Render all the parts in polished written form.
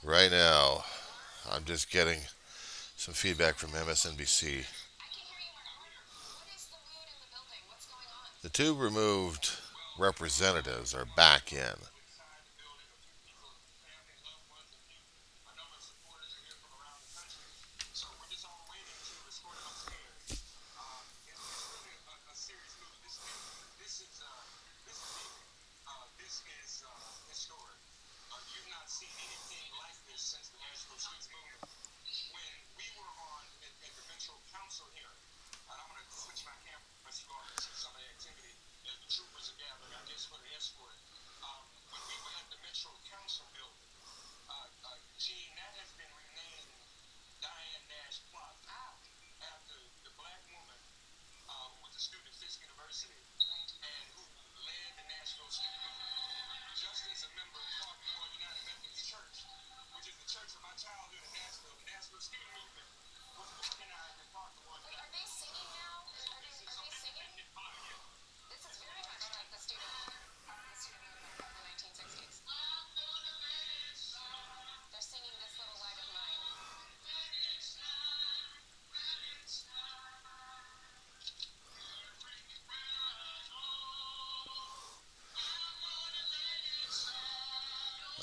Right now, I'm just getting some feedback from MSNBC. The two removed representatives are back in.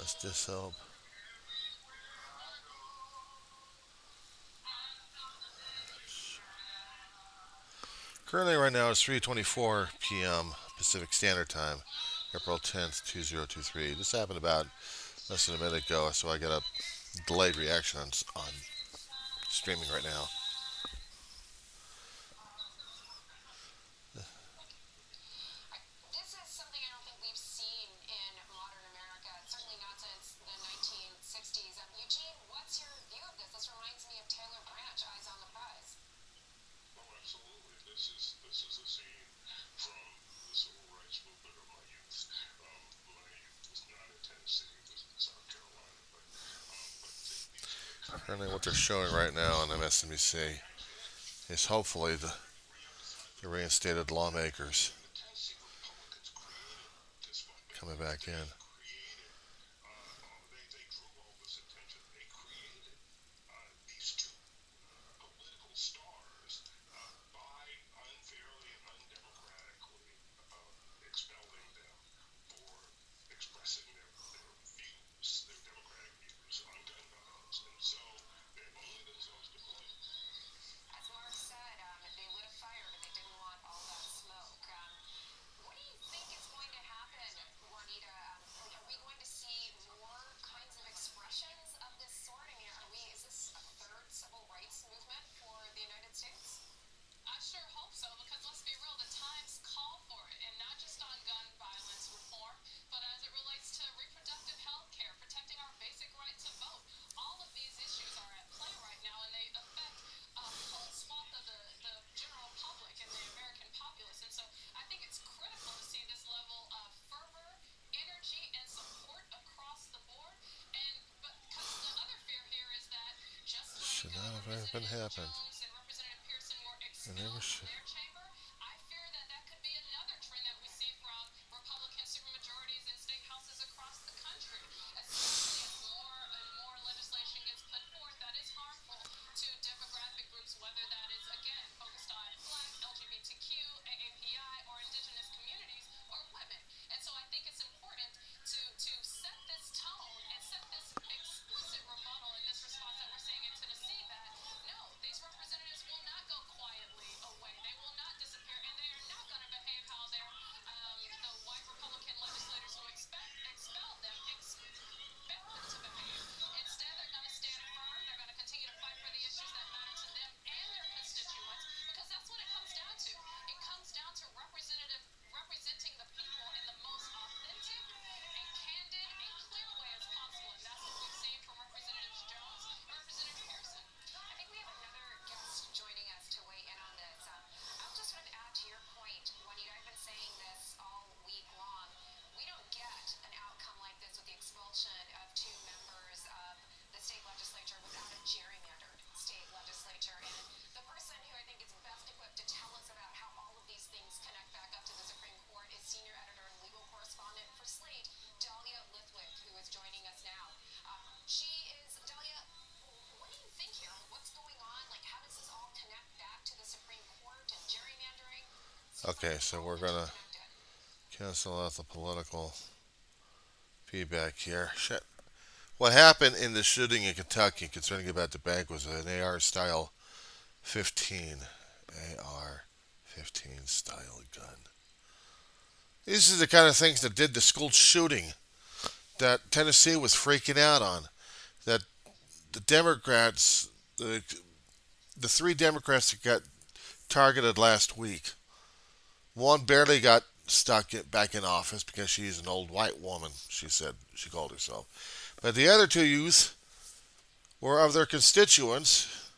Let's just help. Currently, right now, it's 3:24 p.m. Pacific Standard Time, April 10th, 2023. This happened about less than a minute ago, so I got a delayed reaction on streaming right now. Currently, what they're showing right now on MSNBC is hopefully the reinstated lawmakers coming back in. Should not have ever been happened. It never should. Okay, so we're gonna cancel out the political feedback here. Shit. What happened in the shooting in Kentucky concerning about the bank was an AR style 15. AR 15 style gun. These are the kind of things that did the school shooting that Tennessee was freaking out on. That the Democrats, the three Democrats that got targeted last week, one barely got back in office because she's an old white woman, she said, she called herself. But the other two youth were of their constituents,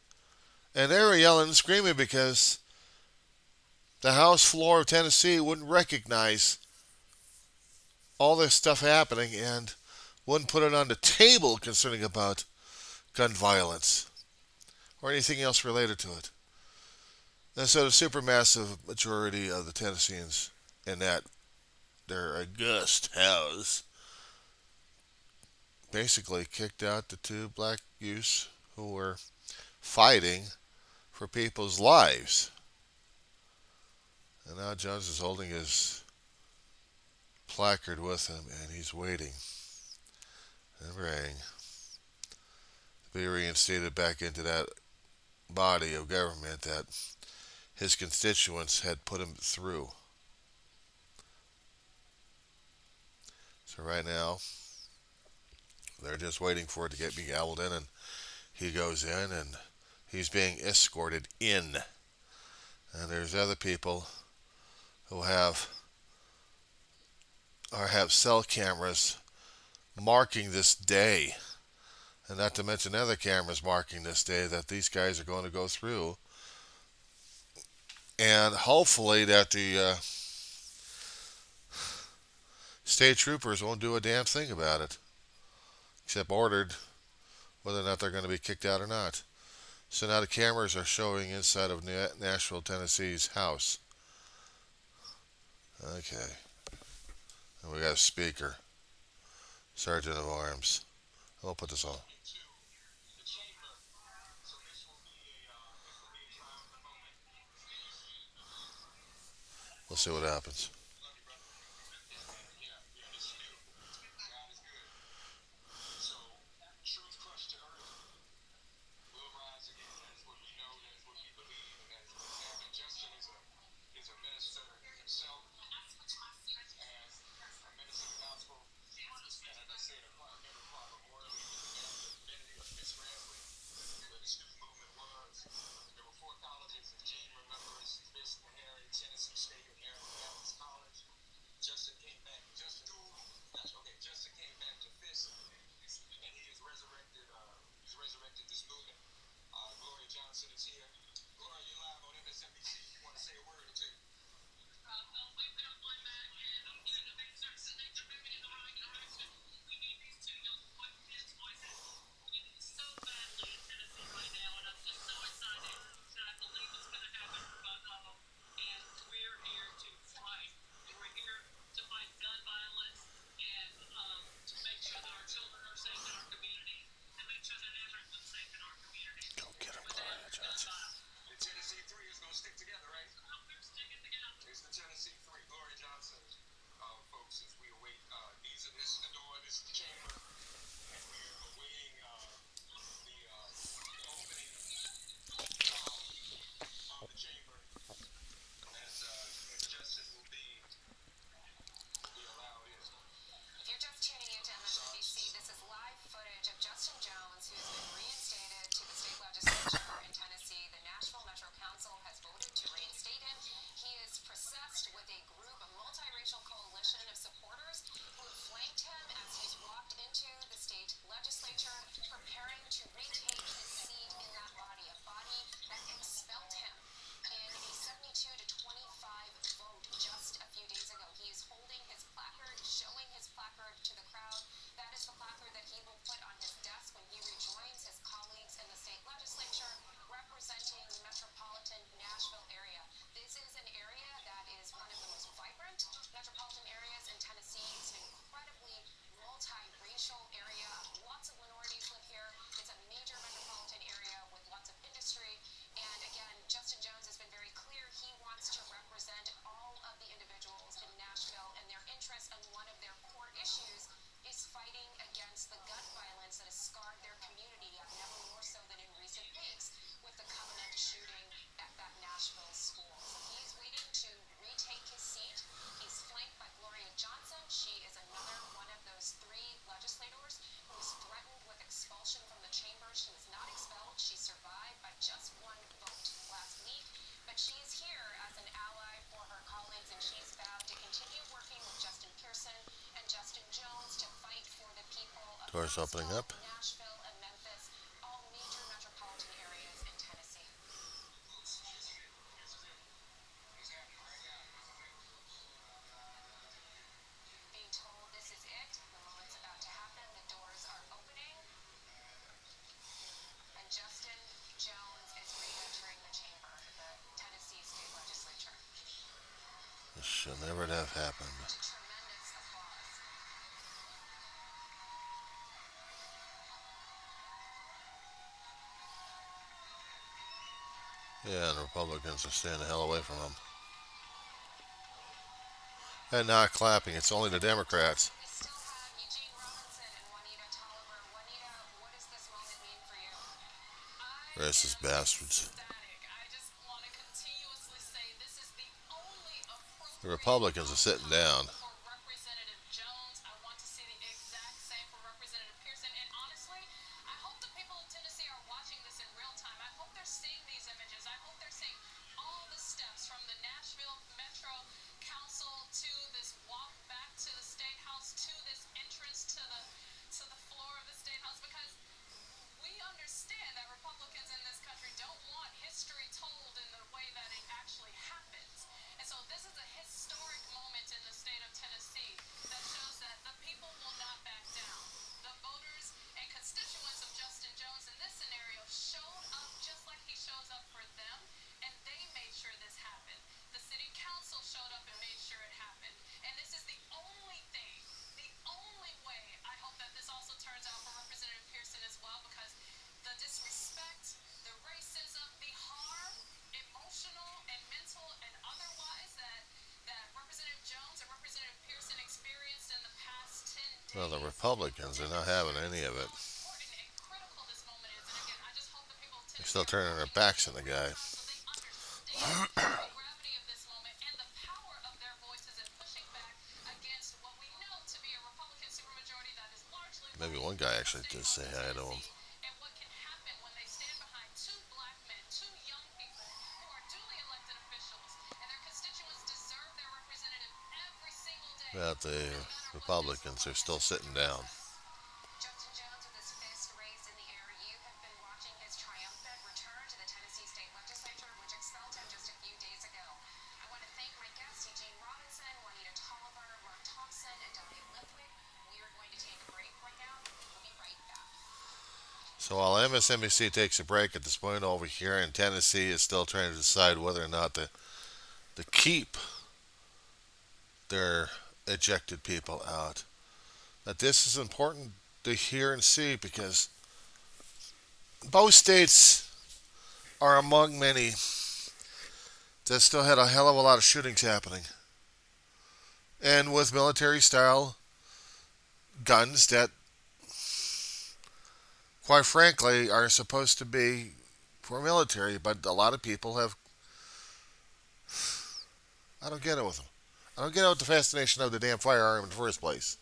and they were yelling and screaming because the House floor of Tennessee wouldn't recognize all this stuff happening and wouldn't put it on the table concerning about gun violence or anything else related to it. And so the supermassive majority of the Tennesseans in that their august house basically kicked out the two black youths who were fighting for people's lives. And now Jones is holding his placard with him and he's waiting and praying to be reinstated back into that body of government that his constituents had put him through. So right now, they're just waiting for it to get me gavelled in, and he goes in and he's being escorted in. And there's other people who have cell cameras marking this day, and not to mention other cameras marking this day that these guys are going to go through, and hopefully that the state troopers won't do a damn thing about it, except ordered whether or not they're going to be kicked out or not. So now the cameras are showing inside of Nashville, Tennessee's house. Okay, and we got a speaker, Sergeant of Arms. I'll put this on. We'll see what happens. Doors opening up. This should never have happened. Yeah, and the Republicans are staying the hell away from him. And not clapping. It's only the Democrats. Racist bastards. The Republicans are sitting down. Well, the Republicans are not having any of it. They're still turning their backs on the guy. Maybe one guy actually did say hi to him. But the Republicans are still sitting down. So while Msnbc takes a break at this point over here, and Tennessee is still trying to decide whether or not to keep their ejected people out. That this is important to hear and see because both states are among many that still had a hell of a lot of shootings happening. And with military style guns that, quite frankly, are supposed to be for military, but a lot of people have. I don't get it with them. I don't get it with the fascination of the damn firearm in the first place.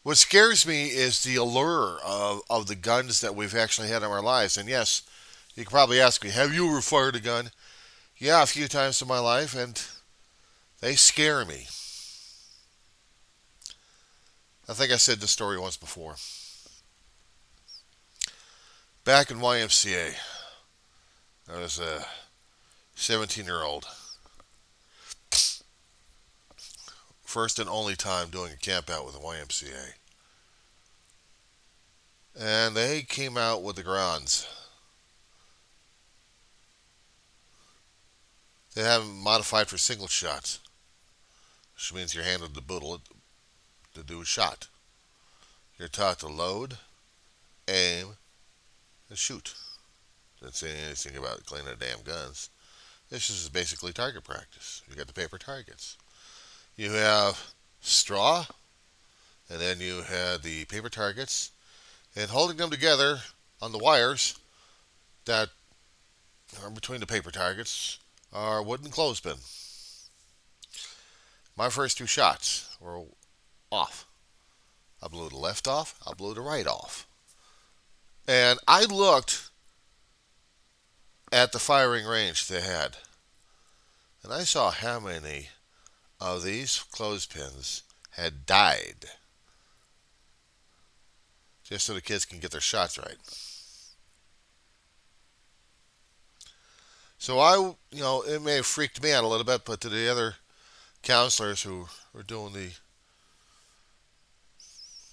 What scares me is the allure of the guns that we've actually had in our lives. And yes, you could probably ask me, have you ever fired a gun? Yeah, a few times in my life, and they scare me. I think I said this story once before. Back in YMCA, I was a 17-year-old. First and only time doing a camp out with the YMCA. And they came out with the grounds. They have them modified for single shots, which means you're handed the bullet to do a shot. You're taught to load, aim, and shoot. That's saying anything about cleaning the damn guns. This is basically target practice. You got the paper targets. You have straw, and then you had the paper targets, and holding them together on the wires that are between the paper targets are wooden clothespin. My first two shots were off. I blew the left off, I blew the right off. And I looked at the firing range they had, and I saw how many of these clothespins had died just so the kids can get their shots right. So it may have freaked me out a little bit, but to the other counselors who were doing the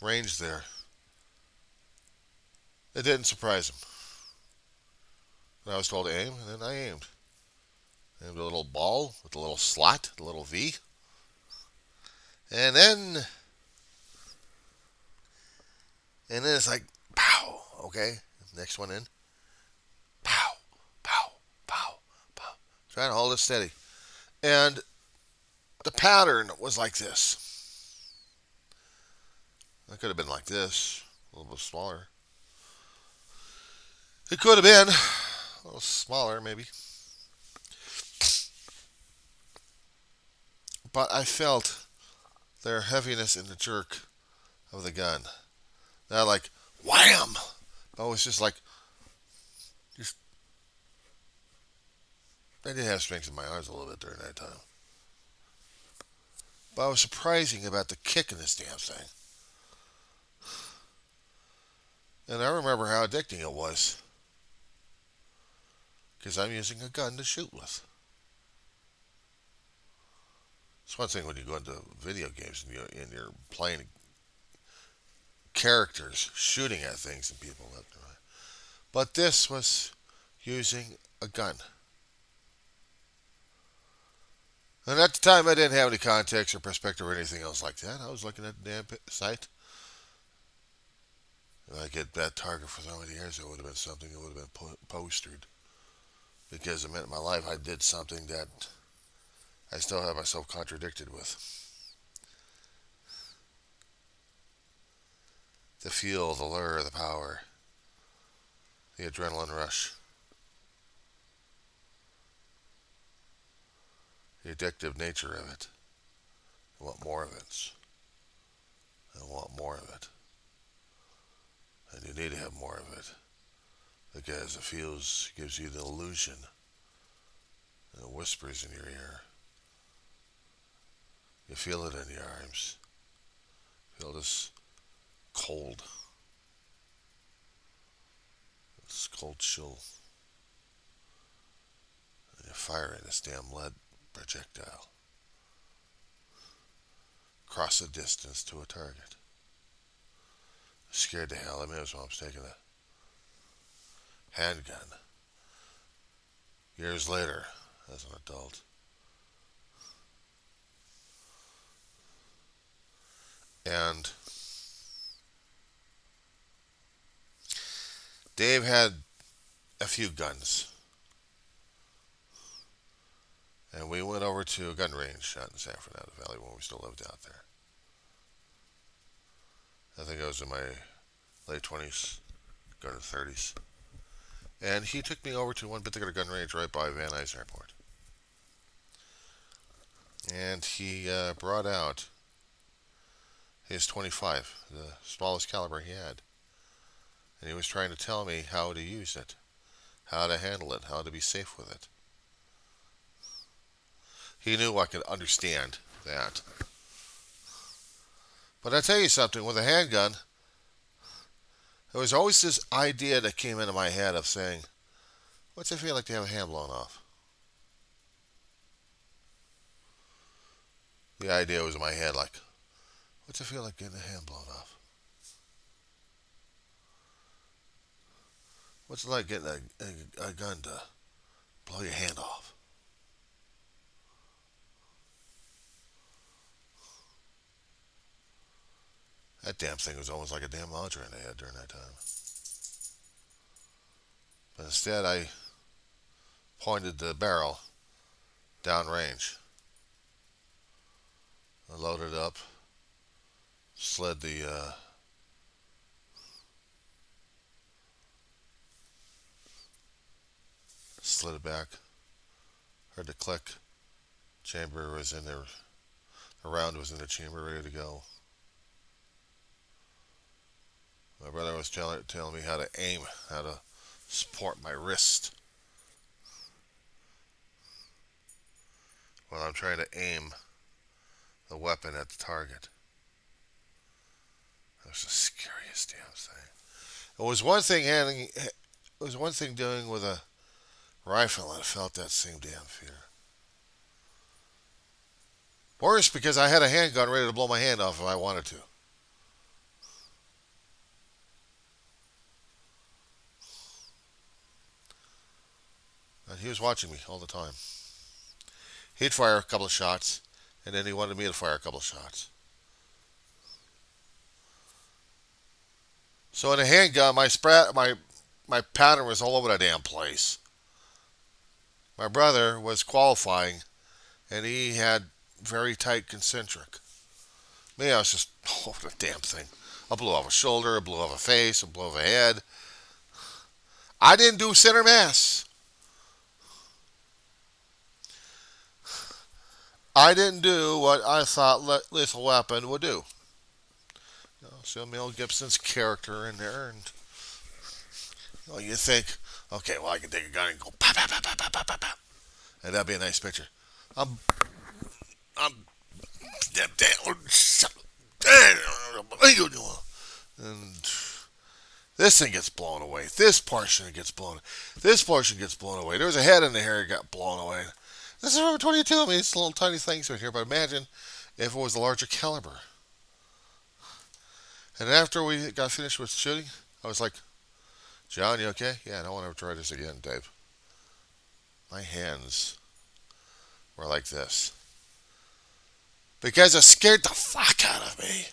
range there, it didn't surprise them. And I was told to aim, and then I aimed. Aimed a little ball with a little slot, a little V. And then it's like, pow, okay? Next one in. Pow, pow, pow, pow. Trying to hold it steady. And the pattern was like this. It could have been like this, a little bit smaller. It could have been a little smaller, maybe. But I felt their heaviness in the jerk of the gun. Not like, wham! But it was just like, I did have strength in my arms a little bit during that time. But I was surprising about the kick in this damn thing. And I remember how addicting it was. Because I'm using a gun to shoot with. It's one thing when you go into video games and you're playing characters shooting at things and people left and right. But this was using a gun. And at the time, I didn't have any context or perspective or anything else like that. I was looking at the damn site. If I get that target for so many years, it would have been something that would have been postered. Because it meant in my life I did something that I still have myself contradicted with. The feel, the lure, the power, the adrenaline rush, the addictive nature of it. I want more of it. I want more of it. And you need to have more of it. Because it gives you the illusion. And it whispers in your ear. You feel it in your arms. Feel this cold. This cold chill. And you're firing this damn lead projectile. Across the distance to a target. Scared to hell of me as well. I was taking a handgun. Years later, as an adult. And Dave had a few guns. And we went over to a gun range out in San Fernando Valley when we still lived out there. I think I was in my late 20s, going to 30s. And he took me over to one particular gun range right by Van Nuys Airport. And he brought out his 25, the smallest caliber he had. And he was trying to tell me how to use it, how to handle it, how to be safe with it. He knew I could understand that. But I tell you something, with a handgun, there was always this idea that came into my head of saying, what's it feel like to have a hand blown off? The idea was in my head like, what's it feel like getting a hand blown off? What's it like getting a gun to blow your hand off? That damn thing was almost like a damn launcher in the head during that time. But instead, I pointed the barrel downrange. I loaded up, slid slid it back, heard the click. Chamber was in there. The round was in the chamber, ready to go. My brother was telling me how to aim, how to support my wrist when I'm trying to aim the weapon at the target. It was the scariest damn thing. It was one thing handling. It was one thing doing with a rifle, and I felt that same damn fear. Worse because I had a handgun ready to blow my hand off if I wanted to. And he was watching me all the time. He'd fire a couple of shots, and then he wanted me to fire a couple of shots. So in a handgun, my pattern was all over the damn place. My brother was qualifying, and he had very tight concentric. Me, I was just all over the damn thing. I blew off a shoulder, I blew off a face, I blew off a head. I didn't do center mass. I didn't do what I thought Lethal Weapon would do. So Mel Gibson's character in there, and you think, okay, well I can take a gun and go pop, pop, pop, pop, pop, pop, pop, and that'd be a nice picture. I'm, I'm, and this thing gets blown away. This portion gets blown. This portion gets blown away. There was a head in the hair that got blown away. This is number 22. I mean, it's little tiny things right here, but imagine if it was a larger caliber. And after we got finished with shooting, I was like, John, you okay? Yeah, I don't want to try this again, Dave. My hands were like this. Because it scared the fuck out of me.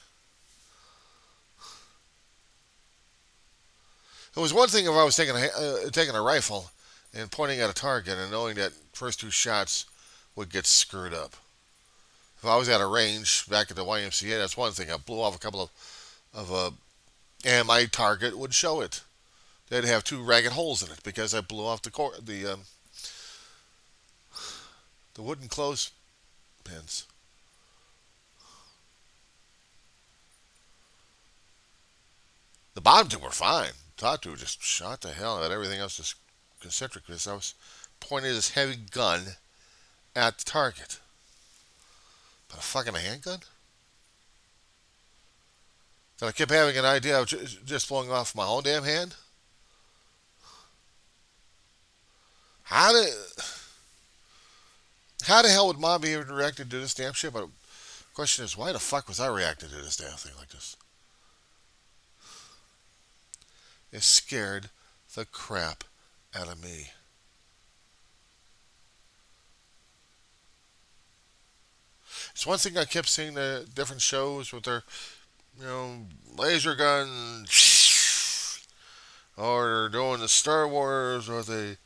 It was one thing if I was taking a rifle and pointing at a target and knowing that first two shots would get screwed up. If I was at a range back at the YMCA, that's one thing. I blew off a couple of and my target would show it. They'd have two ragged holes in it because I blew off the wooden clothespins. The bottom two were fine. The top two just shot the hell out of it. Everything else just concentric because I was pointing this heavy gun at the target. But a fucking handgun? That I kept having an idea of just blowing off my own damn hand? How the hell would Mom be even reacting to this damn shit? But the question is, why the fuck was I reacting to this damn thing like this? It scared the crap out of me. It's one thing I kept seeing the different shows with their, laser guns, or they're doing the Star Wars, or they,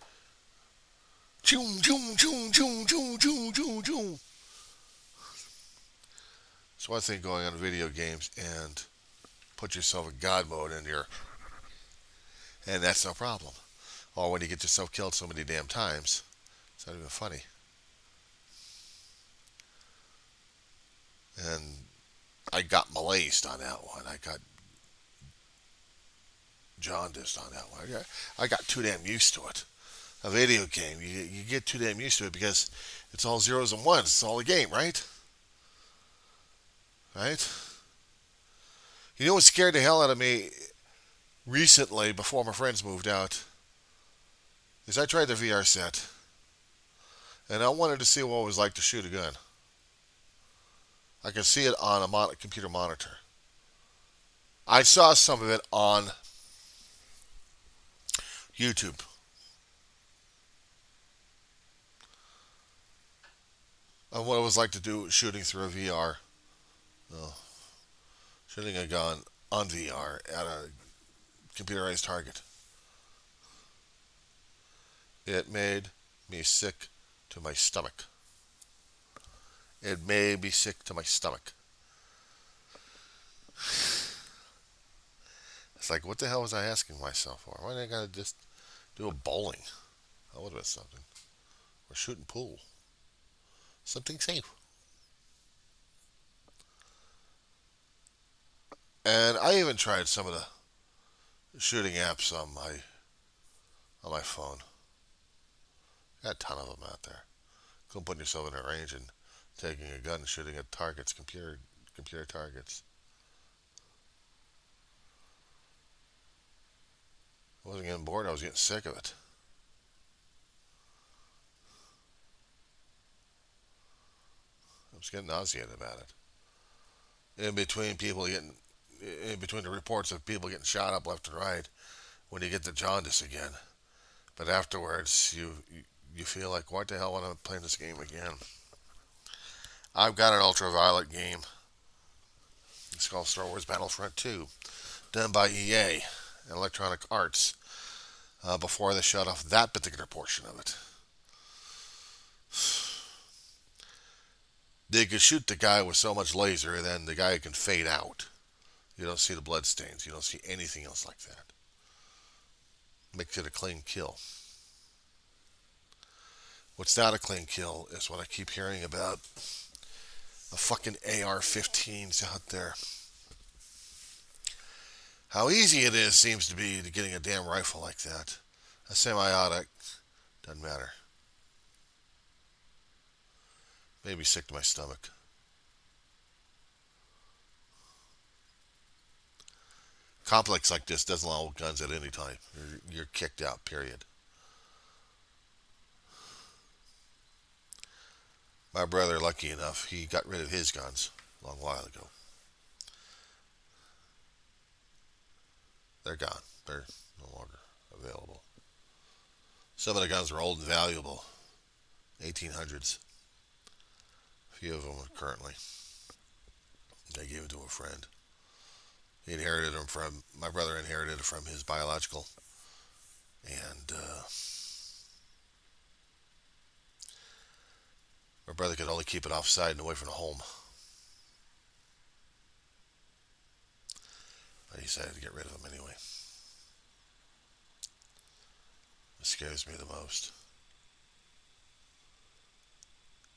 choom, choom, choom, choom, choom, choom, choom, choom. It's one thing going on video games and put yourself in God mode and that's no problem. Or when you get yourself killed so many damn times, it's not even funny. And I got malaised on that one. I got jaundiced on that one. I got too damn used to it. A video game, you get too damn used to it because it's all zeros and ones. It's all a game, right? Right? You know what scared the hell out of me recently, before my friends moved out, is I tried the VR set, and I wanted to see what it was like to shoot a gun. I could see it on a computer monitor. I saw some of it on YouTube. Of what it was like to do shooting through a VR. Oh, shooting a gun on VR at a computerized target. It made me sick to my stomach. It made me sick to my stomach. It's like, what the hell was I asking myself for? Why didn't I gotta just do a bowling? That would have been something. Or shooting pool. Something safe. And I even tried some of the shooting apps on my phone. Got a ton of them out there. Couldn't put yourself in a range and taking a gun and shooting at targets, computer targets. I wasn't getting bored. I was getting sick of it. I was getting nauseated about it. In between the reports of people getting shot up left and right, when you get the jaundice again. But afterwards, you feel like, what the hell am I playing this game again? I've got an ultraviolet game. It's called Star Wars Battlefront 2, done by EA and Electronic Arts. Before they shut off that particular portion of it, they could shoot the guy with so much laser, and then the guy can fade out. You don't see the blood stains. You don't see anything else like that. Makes it a clean kill. What's not a clean kill is what I keep hearing about the fucking AR-15s out there. How easy it is seems to be to getting a damn rifle like that. A semi-auto, doesn't matter. Made me sick to my stomach. Complex like this doesn't allow guns at any time. You're kicked out, period. My brother, lucky enough, he got rid of his guns a long while ago. They're gone. They're no longer available. Some of the guns are old and valuable. 1800s. A few of them are currently. They gave it to a friend. He inherited them from, my brother inherited it from his biological. And my brother could only keep it offside and away from the home. But he decided to get rid of them anyway. What scares me the most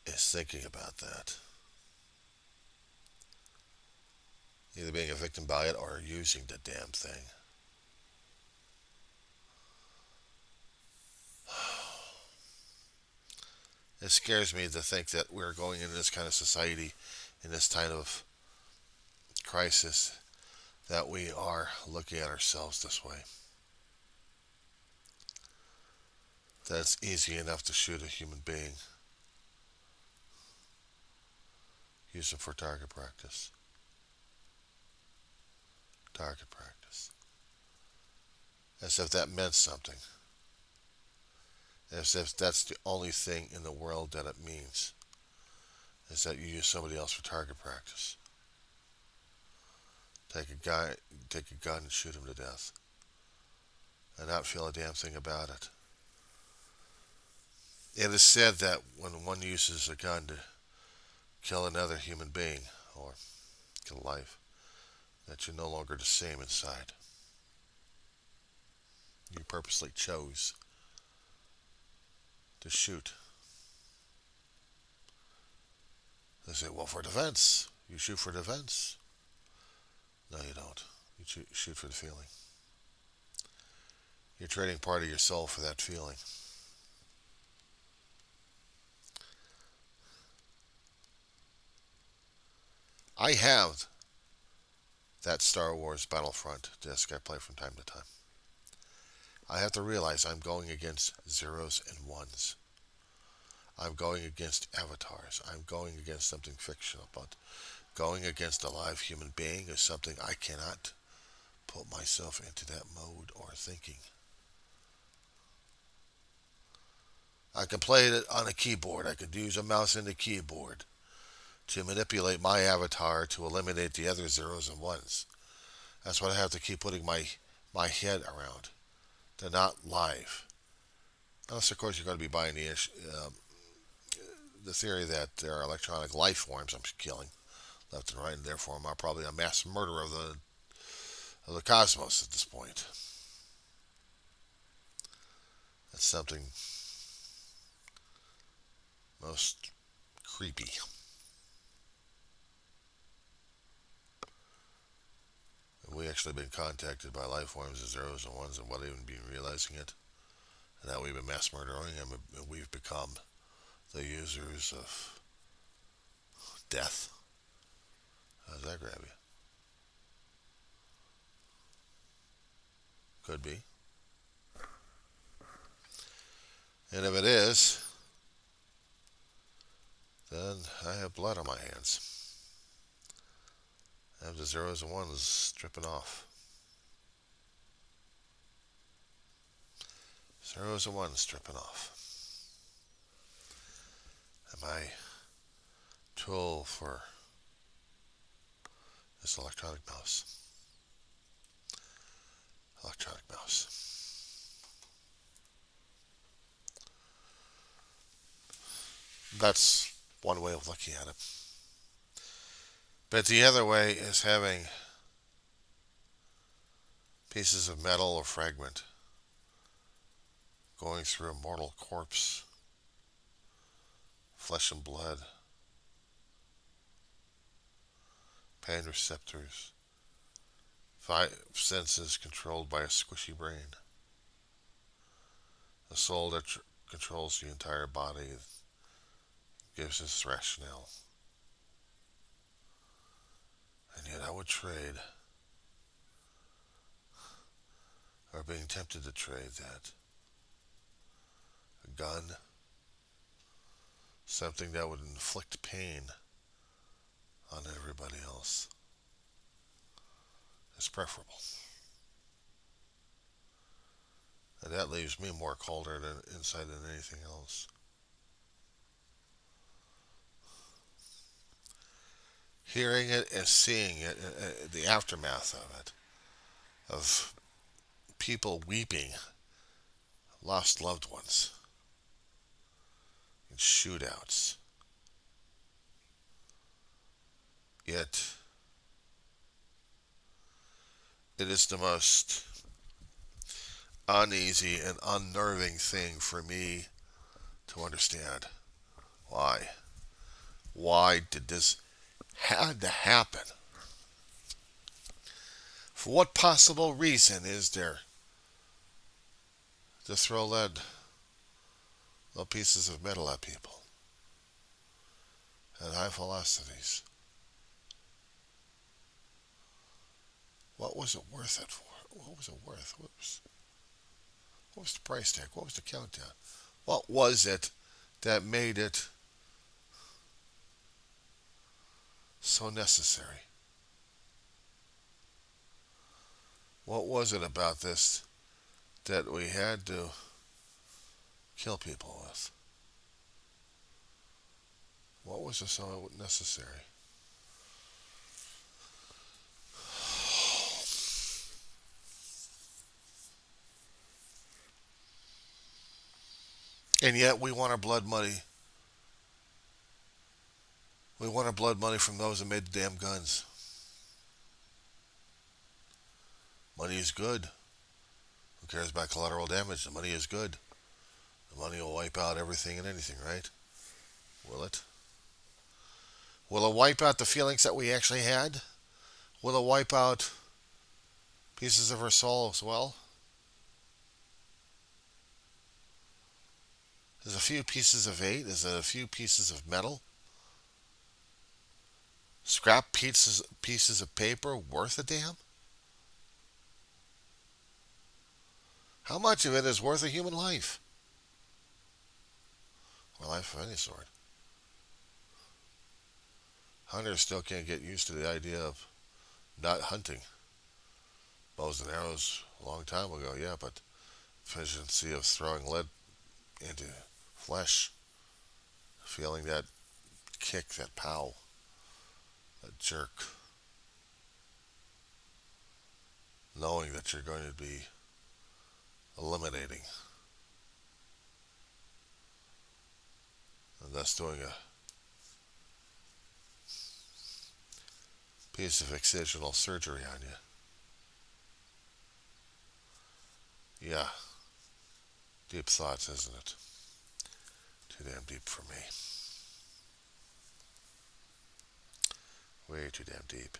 is thinking about that. Either being a victim by it or using the damn thing. It scares me to think that we're going into this kind of society, in this kind of crisis, that we are looking at ourselves this way. That it's easy enough to shoot a human being. Use them for target practice. Target practice. As if that meant something. As if that's the only thing in the world that it means. Is that you use somebody else for target practice. Take a gun and shoot him to death. And not feel a damn thing about it. It is said that when one uses a gun to kill another human being, or kill life, that you're no longer the same inside. You purposely chose to shoot. They say, well, for defense. You shoot for defense. No, you don't. You shoot for the feeling. You're trading part of your soul for that feeling. I have that Star Wars Battlefront disc I play from time to time. I have to realize I'm going against zeros and ones. I'm going against avatars. I'm going against something fictional, but going against a live human being is something I cannot put myself into that mode or thinking. I can play it on a keyboard. I could use a mouse and a keyboard to manipulate my avatar to eliminate the other zeros and ones. That's what I have to keep putting my head around. They're not live. Unless, of course, you're going to be buying the theory that there are electronic life forms I'm killing left and right, and therefore I'm probably a mass murderer of the cosmos at this point. That's something most creepy. We actually been contacted by life forms as zeros and ones and without even being realizing it. And now we've been mass murdering them, and we've become the users of death. How does that grab you? Could be. And if it is, then I have blood on my hands. I have the zeros and ones stripping off. Zeros and ones stripping off. And my tool for this electronic mouse. Electronic mouse. That's one way of looking at it. But the other way is having pieces of metal or fragment going through a mortal corpse, flesh and blood, pain receptors, five senses controlled by a squishy brain, a soul that controls the entire body, gives us rationale. And yet I would trade, or being tempted to trade that. A gun, something that would inflict pain on everybody else, is preferable. And that leaves me more colder than inside than anything else. Hearing it and seeing it, the aftermath of it, of people weeping, lost loved ones, in shootouts. Yet, it is the most uneasy and unnerving thing for me to understand. Why? Why did this had to happen? For what possible reason is there to throw little pieces of metal at people at high velocities? What was it worth it for? What was it worth? What was the price tag? What was the countdown? What was it that made it so necessary? What was it about this that we had to kill people with? What was it so necessary? And yet we want our blood money. We want our blood money from those that made the damn guns. Money is good. Who cares about collateral damage? The money is good. The money will wipe out everything and anything, right? Will it? Will it wipe out the feelings that we actually had? Will it wipe out pieces of our soul as well? Is a few pieces of eight? Is it a few pieces of metal? Scrap pieces of paper worth a damn? How much of it is worth a human life? Or life of any sort? Hunters still can't get used to the idea of not hunting. Bows and arrows a long time ago, yeah, but efficiency of throwing lead into flesh, feeling that kick, that pow, that jerk, knowing that you're going to be eliminating, and thus doing a piece of excisional surgery on you. Yeah, deep thoughts, isn't it? Too damn deep for me. Way too damn deep.